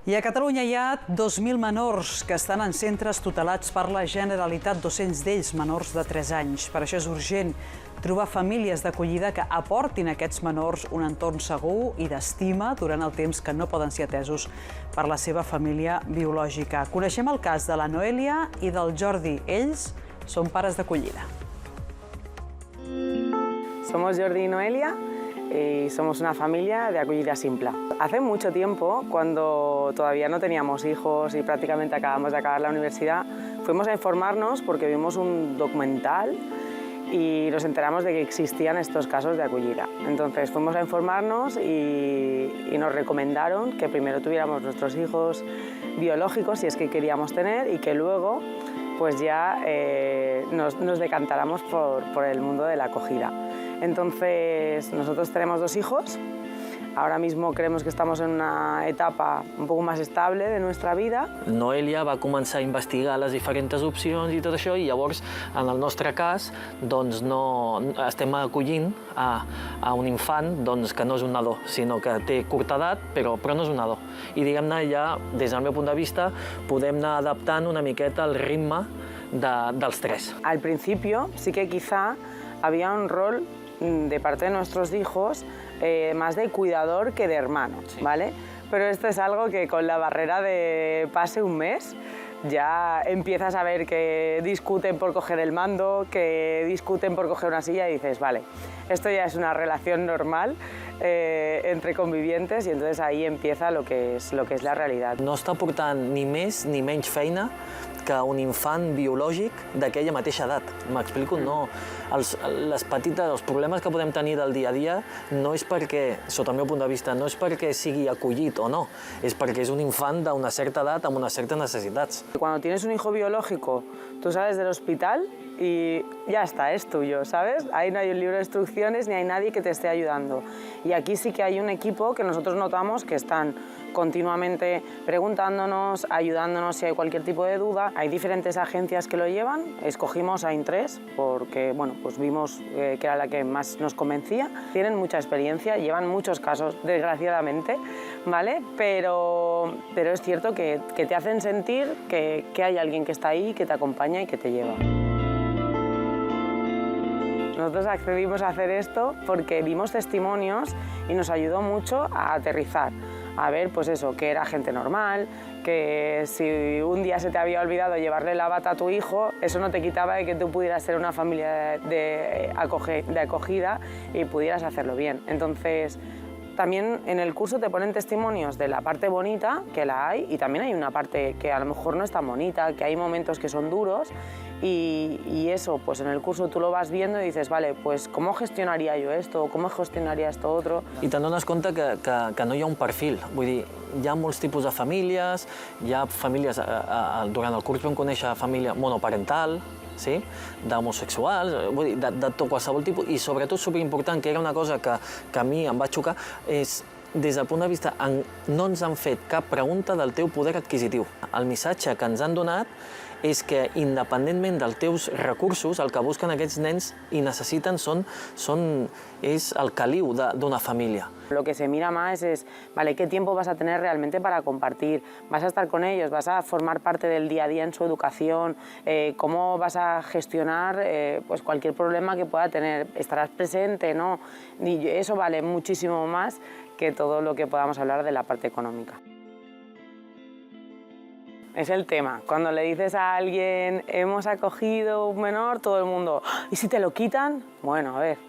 I a Catalunya hi ha 2.000 menors que estan en centres tutelats per la Generalitat, 200 d'ells menors de 3 anys. Per això és urgent trobar famílies d'acollida que aportin a aquests menors un entorn segur i d'estima durant el temps que no poden ser atesos per la seva família biològica. Coneixem el cas de la Noelia i del Jordi. Ells són pares d'acollida. Somos Jordi y Noelia y somos una familia de acogida simple. Hace mucho tiempo, cuando todavía no teníamos hijos y prácticamente acabamos de acabar la universidad, fuimos a informarnos porque vimos un documental y nos enteramos de que existían estos casos de acogida. Entonces fuimos a informarnos y nos recomendaron que primero tuviéramos nuestros hijos biológicos, si es que queríamos tener, y que luego pues ya nos decantáramos por el mundo de la acogida. Entonces nosotros tenemos 2 hijos. Ahora mismo creemos que estamos en una etapa un poco más estable de nuestra vida. Noelia va començar a investigar les diferents opcions i tot això, i llavors, en el nostre cas, doncs estem acollint a un infant que no és un nadó, sinó que té curta edat, però no és un nadó. I diguem-ne, ja, des del meu punt de vista, podem anar adaptant una miqueta el ritme dels 3. Al principio sí que quizá había un rol de parte de nuestros hijos más de cuidador que de hermano, sí. ¿Vale? Pero esto es algo que con la barrera de pase un mes ya empiezas a ver que discuten por coger el mando, que discuten por coger una silla y dices, vale, esto ya es una relación normal entre convivientes, i entonces ahí empieza lo que es la realidad. No està portant ni més ni menys feina que un infant biològic d'aquella mateixa edat. M'explico? No. Els problemes que podem tenir del dia a dia no és perquè, sota el meu punt de vista, no és perquè sigui acollit o no, és perquè és un infant d'una certa edat amb unes certes necessitats. Cuando tienes un hijo biológico, tú sales del hospital y ya está, es tuyo, ¿sabes? Ahí no hay un libro de instrucciones ni hay nadie que te esté ayudando. Y aquí sí que hay un equipo que nosotros notamos que están continuamente preguntándonos, ayudándonos si hay cualquier tipo de duda. Hay diferentes agencias que lo llevan. Escogimos a Intrés porque, bueno, pues vimos que era la que más nos convencía. Tienen mucha experiencia, llevan muchos casos, desgraciadamente, ¿vale? Pero es cierto que te hacen sentir que hay alguien que está ahí, que te acompaña y que te lleva. Nosotros accedimos a hacer esto porque vimos testimonios y nos ayudó mucho a aterrizar, a ver, pues eso, que era gente normal, que si un día se te había olvidado llevarle la bata a tu hijo, eso no te quitaba de que tú pudieras ser una familia de acogida y pudieras hacerlo bien. Entonces, también en el curso te ponen testimonios de la parte bonita, que la hay, y también hay una parte que a lo mejor no es tan bonita, que hay momentos que son duros, y eso, pues en el curso tú lo vas viendo y dices, vale, pues ¿cómo gestionaria jo esto? ¿Cómo gestionaria esto otro? I te'n dones compte que no hi ha un perfil. Vull dir, hi ha molts tipus de famílies, hi ha famílies, durant el curs vam conèixer família monoparental, sí? D'homosexuals, vull dir, de qualsevol tipus, i sobretot superimportant, que era una cosa que a mi em va xocar, és des del punt de vista, no ens han fet cap pregunta del teu poder adquisitiu. El missatge que ens han donat és que, independentment dels teus recursos, el que busquen aquests nens i necessiten és el caliu d'una família. Lo que se mira más es, vale, ¿qué tiempo vas a tener realmente para compartir? ¿Vas a estar con ellos? ¿Vas a formar parte del día a día en su educación? ¿Cómo vas a gestionar pues cualquier problema que pueda tener? ¿Estarás presente? ¿No? Y eso vale muchísimo más que todo lo que podamos hablar de la parte económica. Es el tema. Cuando le dices a alguien, hemos acogido un menor, todo el mundo, ¿y si te lo quitan? Bueno, a ver,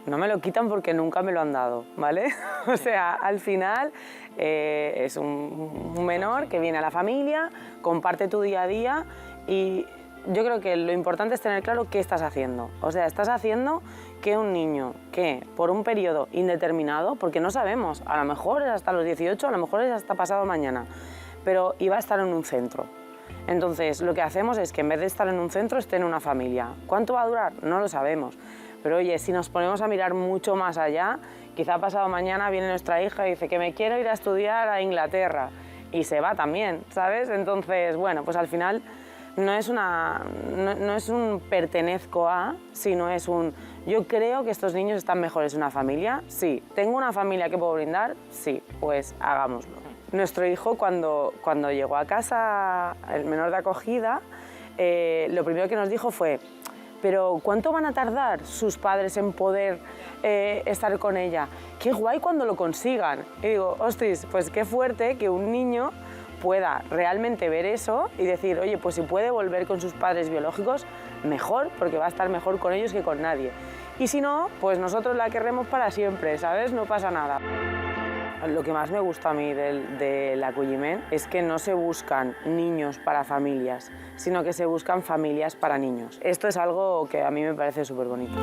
no me lo quitan porque nunca me lo han dado, ¿vale? O sea, al final es un menor que viene a la familia, comparte tu día a día, y yo creo que lo importante es tener claro qué estás haciendo. O sea, estás haciendo que un niño que por un periodo indeterminado, porque no sabemos, a lo mejor es hasta los 18, a lo mejor es hasta pasado mañana, pero iba a estar en un centro. Entonces, lo que hacemos es que en vez de estar en un centro, esté en una familia. ¿Cuánto va a durar? No lo sabemos. Pero oye, si nos ponemos a mirar mucho más allá, quizá pasado mañana viene nuestra hija y dice que me quiero ir a estudiar a Inglaterra. Y se va también, ¿sabes? Entonces, bueno, pues al final no es un pertenezco a, sino es un yo creo que estos niños están mejores en una familia. Sí. ¿Tengo una familia que puedo brindar? Sí. Pues hagámoslo. nuestro hijo cuando llegó a casa, el menor de acogida, lo primero que nos dijo fue: pero ¿cuánto van a tardar sus padres en poder estar con ella? ¡Qué guay cuando lo consigan! Y digo, ostras, pues qué fuerte que un niño pueda realmente ver eso y decir, oye, pues si puede volver con sus padres biológicos, mejor, porque va a estar mejor con ellos que con nadie. Y si no, pues nosotros la querremos para siempre, ¿sabes? No pasa nada. Lo que más me gusta a mí del acolliment es que no se buscan niños para familias, sino que se buscan familias para niños. Esto es algo que a mí me parece súper bonito.